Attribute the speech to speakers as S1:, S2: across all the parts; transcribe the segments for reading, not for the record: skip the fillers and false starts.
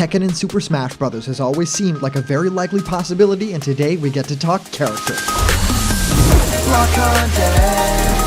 S1: Tekken in Super Smash Bros. Has always seemed like a very likely possibility, and today we get to talk character.
S2: Block content.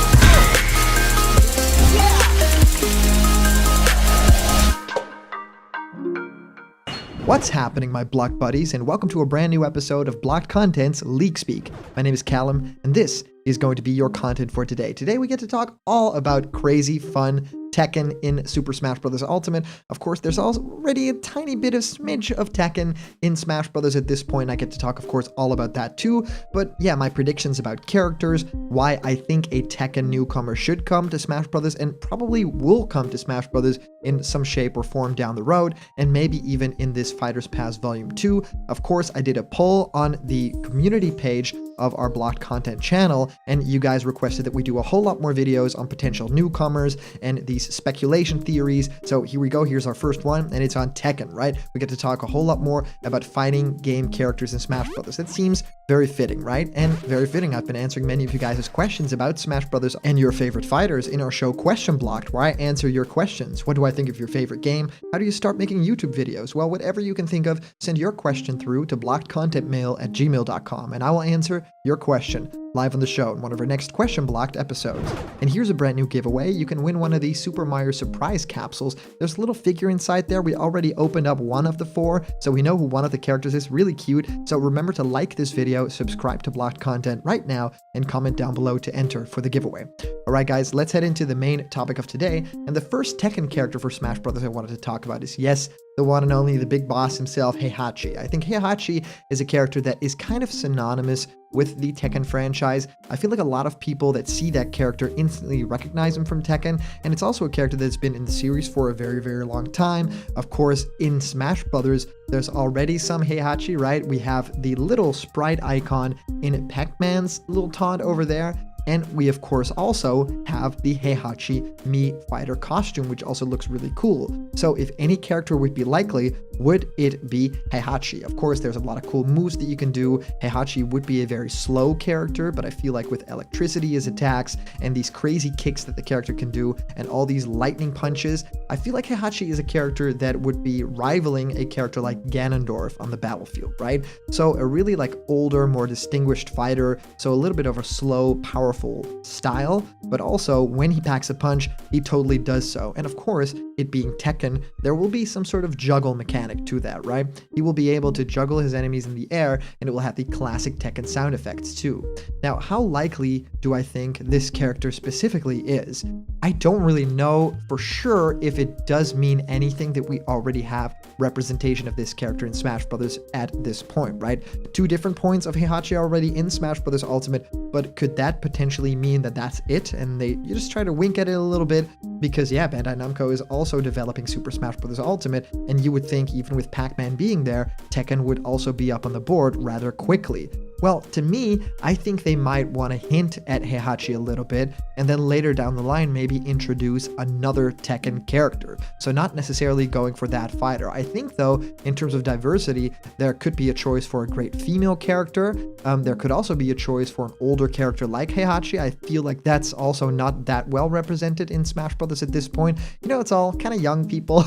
S1: What's happening, my Block buddies, and welcome to a brand new episode of Blocked Content's League Speak. My name is Callum, and this is going to be your content for today. Today we get to talk all about crazy, fun Tekken in Super Smash Bros. Ultimate. Of course, there's already a tiny bit of smidge of Tekken in Smash Bros. At this point. I get to talk, of course, all about that too. But yeah, my predictions about characters, why I think a Tekken newcomer should come to Smash Bros. And probably will come to Smash Bros. In some shape or form down the road, and maybe even in this Fighters Pass Volume 2. Of course, I did a poll on the community page of our Blocked Content channel, and you guys requested that we do a whole lot more videos on potential newcomers and these speculation theories. So here we go. Here's our first one, and it's on Tekken, right? We get to talk a whole lot more about fighting game characters in Smash Bros. That seems very fitting, right? And very fitting. I've been answering many of you guys' questions about Smash Bros. And your favorite fighters in our show Question Blocked, where I answer your questions. What do I think of your favorite game? How do you start making YouTube videos? Well, whatever you can think of, send your question through to blockedcontentmail@gmail.com, and I will answer your question live on the show in one of our next Question Blocked episodes. And here's a brand new giveaway. You can win one of these Super Mario surprise capsules. There's a little figure inside there. We already opened up one of the 4, so we know who one of the characters is. Really cute. So remember to like this video, subscribe to Blocked Content right now, and comment down below to enter for the giveaway. Alright guys, let's head into the main topic of today. And the first Tekken character for Smash Bros. I wanted to talk about is, yes, the one and only, the big boss himself, Hachi. I think Hachi is a character that is kind of synonymous with the Tekken franchise. I feel like a lot of people that see that character instantly recognize him from Tekken, and it's also a character that's been in the series for a very, very long time. Of course, in Smash Brothers, there's already some Hachi, right? We have the little sprite icon in Pac-Man's little taunt over there. And we, of course, also have the Hachi Mii fighter costume, which also looks really cool. So if any character would be likely, would it be Hachi? Of course, there's a lot of cool moves that you can do. Hachi would be a very slow character, but I feel like with electricity as attacks and these crazy kicks that the character can do and all these lightning punches, I feel like Hachi is a character that would be rivaling a character like Ganondorf on the battlefield, right? So a really like older, more distinguished fighter, so a little bit of a slow, powerful style, but also when he packs a punch, he totally does so. And of course, it being Tekken, there will be some sort of juggle mechanic to that, right? He will be able to juggle his enemies in the air, and it will have the classic Tekken sound effects too. Now, how likely do I think this character specifically is? I don't really know for sure if it does mean anything that we already have representation of this character in Smash Bros. At this point, right? 2 different points of Hachi already in Smash Bros. Ultimate, but could that potentially mean that that's it? And you just try to wink at it a little bit because, yeah, Bandai Namco is also developing Super Smash Bros. Ultimate, and you would think even with Pac-Man being there, Tekken would also be up on the board rather quickly. Well, to me, I think they might want to hint at Hachi a little bit, and then later down the line, maybe introduce another Tekken character. So not necessarily going for that fighter. I think, though, in terms of diversity, there could be a choice for a great female character. There could also be a choice for an older character like Hachi. I feel like that's also not that well represented in Smash Bros. At this point. You know, it's all kind of young people,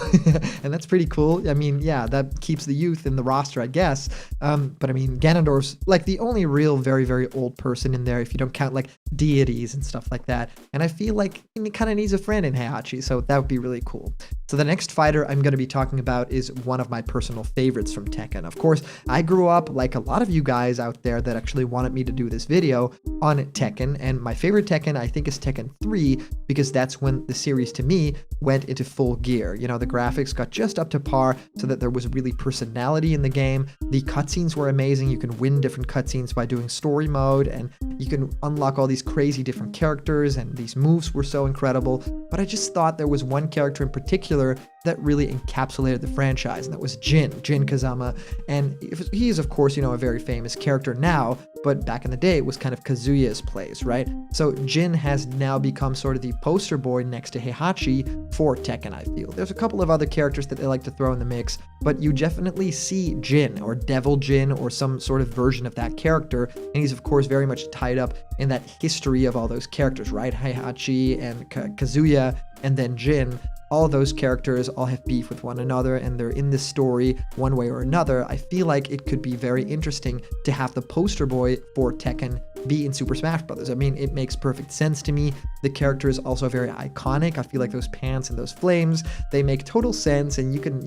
S1: and that's pretty cool. I mean, yeah, that keeps the youth in the roster, I guess. But I mean, Ganondorf's like the only real very, very old person in there if you don't count like deities and stuff like that. And I feel like he kind of needs a friend in Hachi, so that would be really cool. So the next fighter I'm going to be talking about is one of my personal favorites from Tekken. Of course, I grew up, like a lot of you guys out there that actually wanted me to do this video, on Tekken, and my favorite Tekken I think is Tekken 3, because that's when the series to me went into full gear. You know, the graphics got just up to par so that there was really personality in the game. The cutscenes were amazing. You can win different cutscenes by doing story mode, and you can unlock all these crazy different characters, and these moves were so incredible. But I just thought there was one character in particular that really encapsulated the franchise, and that was Jin Kazama. And he is, of course, you know, a very famous character now, but back in the day, it was kind of Kazuya's place, right? So Jin has now become sort of the poster boy next to Hachi for Tekken, I feel. There's a couple of other characters that they like to throw in the mix, but you definitely see Jin, or Devil Jin, or some sort of version of that character, and he's, of course, very much tied up in that history of all those characters, right? Hachi and Kazuya, and then Jin. all those characters all have beef with one another and they're in this story one way or another, I feel like it could be very interesting to have the poster boy for Tekken be in Super Smash Bros. I mean, it makes perfect sense to me. The character is also very iconic. I feel like those pants and those flames, they make total sense, and you can,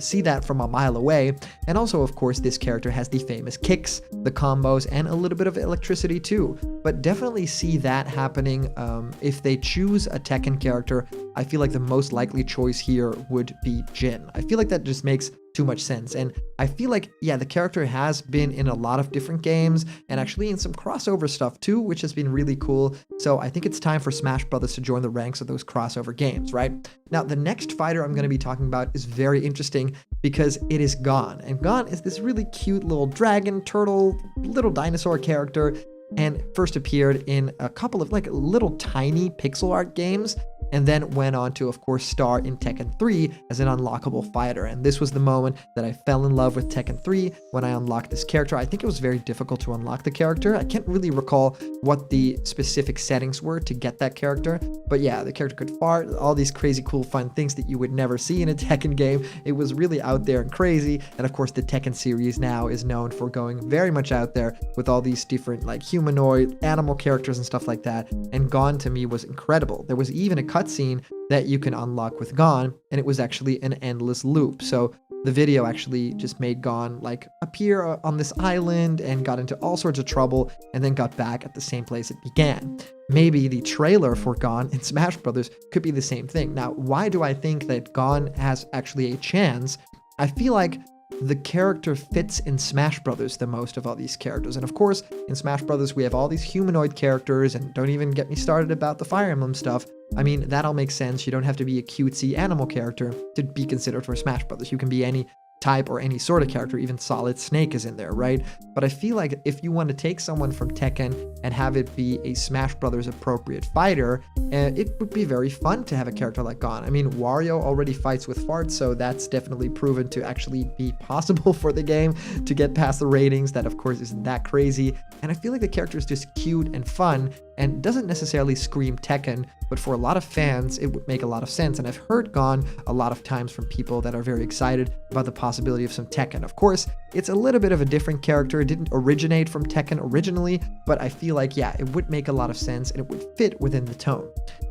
S1: see that from a mile away. And also, of course, this character has the famous kicks, the combos, and a little bit of electricity too. But definitely see that happening. If they choose a Tekken character, I feel like the most likely choice here would be Jin. I feel like that just makes too much sense. And I feel like, yeah, the character has been in a lot of different games and actually in some crossover stuff too, which has been really cool. So I think it's time for Smash Brothers to join the ranks of those crossover games, right? Now, the next fighter I'm going to be talking about is very interesting because it is Gon. And Gon is this really cute little dragon, turtle, little dinosaur character, and first appeared in a couple of like little tiny pixel art games, and then went on to, of course, star in Tekken 3 as an unlockable fighter. And this was the moment that I fell in love with Tekken 3 when I unlocked this character. I think it was very difficult to unlock the character. I can't really recall what the specific settings were to get that character, but yeah, the character could fart, all these crazy, cool, fun things that you would never see in a Tekken game. It was really out there and crazy. And of course, the Tekken series now is known for going very much out there with all these different like humanoid, animal characters and stuff like that. And Gon to me was incredible. There was even a cutscene that you can unlock with Gon, and it was actually an endless loop. So the video actually just made Gon like appear on this island and got into all sorts of trouble and then got back at the same place it began. Maybe the trailer for Gon in Smash Brothers could be the same thing. Now, why do I think that Gon has actually a chance? I feel like the character fits in Smash Brothers the most of all these characters. And of course, in Smash Brothers, we have all these humanoid characters, and don't even get me started about the Fire Emblem stuff. I mean, that all makes sense. You don't have to be a cutesy animal character to be considered for Smash Brothers. You can be any type or any sort of character. Even Solid Snake is in there, right? But I feel like if you want to take someone from Tekken and have it be a Smash Brothers appropriate fighter, it would be very fun to have a character like Gon. I mean, Wario already fights with farts, so that's definitely proven to actually be possible for the game to get past the ratings. That, of course, isn't that crazy. And I feel like the character is just cute and fun and doesn't necessarily scream Tekken, but for a lot of fans, it would make a lot of sense. And I've heard Gon a lot of times from people that are very excited about the possibility of some Tekken. Of course, it's a little bit of a different character. It didn't originate from Tekken originally, but I feel like, yeah, it would make a lot of sense and it would fit within the tone.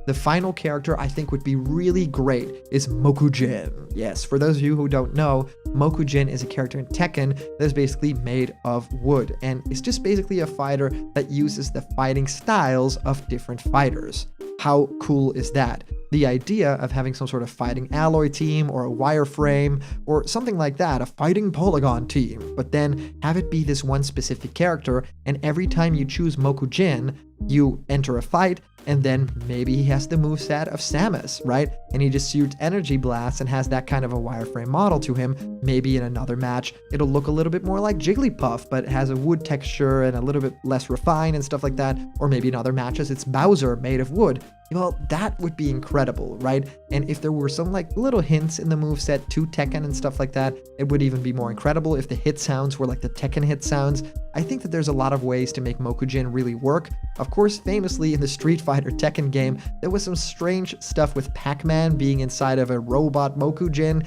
S1: The final character I think would be really great is Mokujin. Yes, for those of you who don't know, Mokujin is a character in Tekken that is basically made of wood, and it's just basically a fighter that uses the fighting styles of different fighters. How cool is that? The idea of having some sort of fighting alloy team or a wireframe or something like that, a fighting polygon team, but then have it be this one specific character, and every time you choose Mokujin, you enter a fight, and then maybe he has the moveset of Samus, right? And he just shoots energy blasts and has that kind of a wireframe model to him. Maybe in another match, it'll look a little bit more like Jigglypuff, but it has a wood texture and a little bit less refined and stuff like that. Or maybe in other matches, it's Bowser made of wood. Well, that would be incredible, right? And if there were some like little hints in the moveset to Tekken and stuff like that, it would even be more incredible if the hit sounds were like the Tekken hit sounds. I think that there's a lot of ways to make Mokujin really work. Of course, famously in the Street Fighter Tekken game, there was some strange stuff with Pac-Man being inside of a robot Mokujin.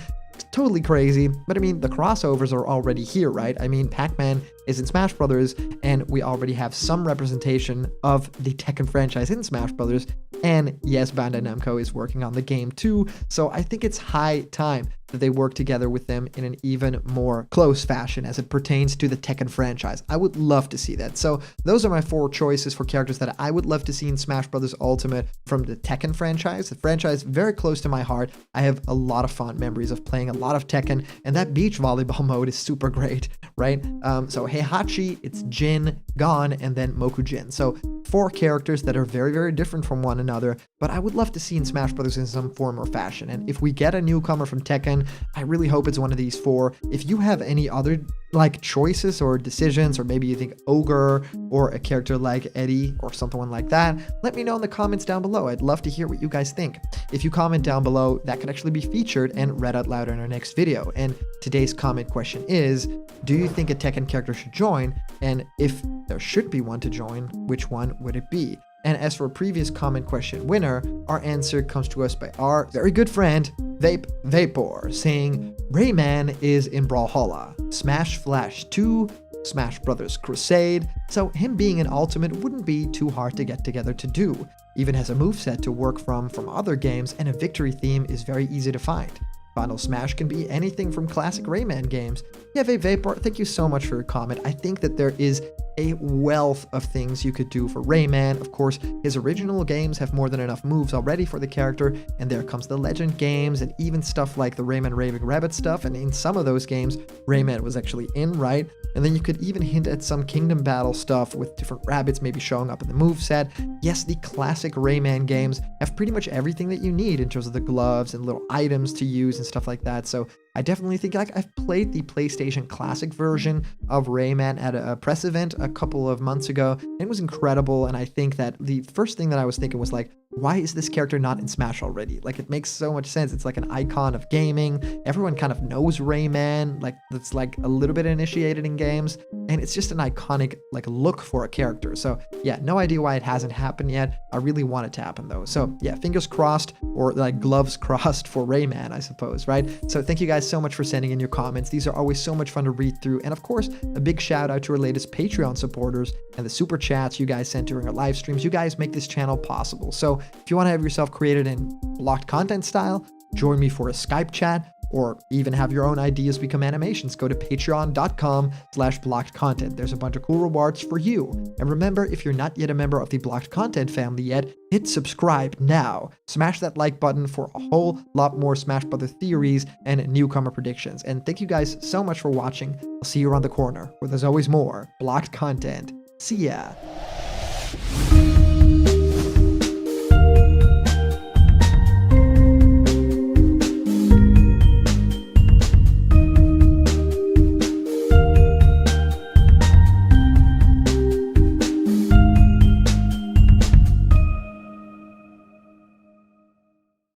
S1: Totally crazy, but I mean, the crossovers are already here, right? I mean, Pac-Man is in Smash Brothers, and we already have some representation of the Tekken franchise in Smash Brothers, and yes, Bandai Namco is working on the game too, so I think it's high time that they work together with them in an even more close fashion as it pertains to the Tekken franchise. I would love to see that. So those are my 4 choices for characters that I would love to see in Smash Bros. Ultimate from the Tekken franchise. The franchise very close to my heart. I have a lot of fond memories of playing a lot of Tekken, and that beach volleyball mode is super great, right? So hey Hachi, it's Jin, Gon, and then Mokujin. So 4 characters that are very, very different from one another, but I would love to see in Smash Bros. In some form or fashion. And if we get a newcomer from Tekken, I really hope it's one of these 4. If you have any other like choices or decisions, or maybe you think Ogre or a character like Eddie or someone like that, let me know in the comments down below. I'd love to hear what you guys think. If you comment down below, that could actually be featured and read out loud in our next video. And today's comment question is, do you think a Tekken character should join? And if there should be one to join, which one would it be? And as for previous comment question winner, our answer comes to us by our very good friend, Vapor, saying Rayman is in Brawlhalla, Smash Flash 2, Smash Brothers Crusade, so him being an ultimate wouldn't be too hard to get together to do. Even has a moveset to work from other games, and a victory theme is very easy to find. Final Smash can be anything from classic Rayman games. Yeah, Vapor, thank you so much for your comment. I think that there is a wealth of things you could do for Rayman. Of course, his original games have more than enough moves already for the character, and there comes the Legend games and even stuff like the Rayman Raving Rabbit stuff, and in some of those games, Rayman was actually in, right? And then you could even hint at some Kingdom Battle stuff with different rabbits maybe showing up in the moveset. Yes, the classic Rayman games have pretty much everything that you need in terms of the gloves and little items to use and stuff like that. So I definitely think I've played the PlayStation Classic version of Rayman at a press event a couple of months ago. It was incredible, and I think that the first thing that I was thinking was like, why is this character not in Smash already? Like, it makes so much sense. It's like an icon of gaming. Everyone kind of knows Rayman, like that's like a little bit initiated in games, and it's just an iconic like look for a character. So yeah, no idea why it hasn't happened yet. I really want it to happen though. So yeah, fingers crossed, or like gloves crossed for Rayman, I suppose, right? So thank you guys so much for sending in your comments. These are always so much fun to read through. And of course, a big shout out to our latest Patreon supporters and the super chats you guys sent during our live streams. You guys make this channel possible. So if you want to have yourself created in blocked content style, join me for a Skype chat, or even have your own ideas become animations, go to patreon.com/blockedcontent. There's a bunch of cool rewards for you. And remember, if you're not yet a member of the Blocked Content family yet, hit subscribe now. Smash that like button for a whole lot more Smash Brother theories and newcomer predictions. And thank you guys so much for watching. I'll see you around the corner, where there's always more Blocked Content. See ya.